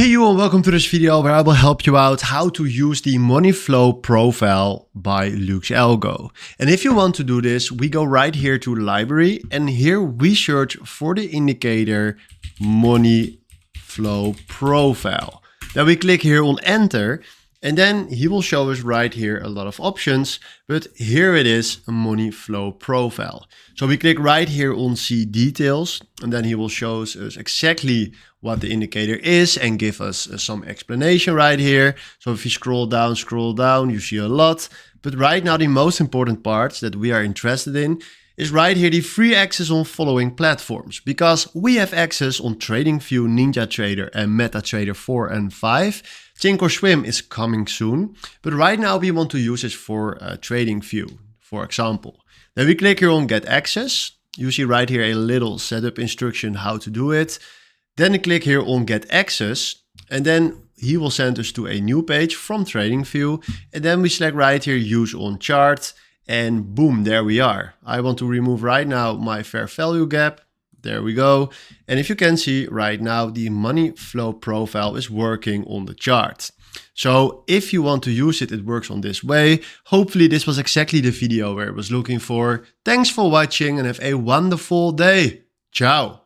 Hey you and welcome to this video where I will help you out how to use the money flow profile by LuxAlgo. And if you want to do this, we go right here to library and here we search for the indicator money flow profile. Then we click here on enter and then he will show us right here a lot of options, but here it is, a money flow profile. So we click right here on see details and then he will show us exactly what the indicator is and give us some explanation right here. So if you scroll down, you see a lot. But right now the most important parts that we are interested in is right here the free access on following platforms, because we have access on TradingView, NinjaTrader and MetaTrader 4 and 5. Thinkorswim is coming soon, but right now we want to use this for TradingView, for example. Then we click here on get access. You see right here a little setup instruction how to do it. Then click here on get access and then he will send us to a new page from TradingView and then we select right here use on chart and boom, there we are. I want to remove right now my fair value gap. There we go. And if you can see right now, the money flow profile is working on the chart. So if you want to use it, it works on this way. Hopefully this was exactly the video where I was looking for. Thanks for watching and have a wonderful day. Ciao.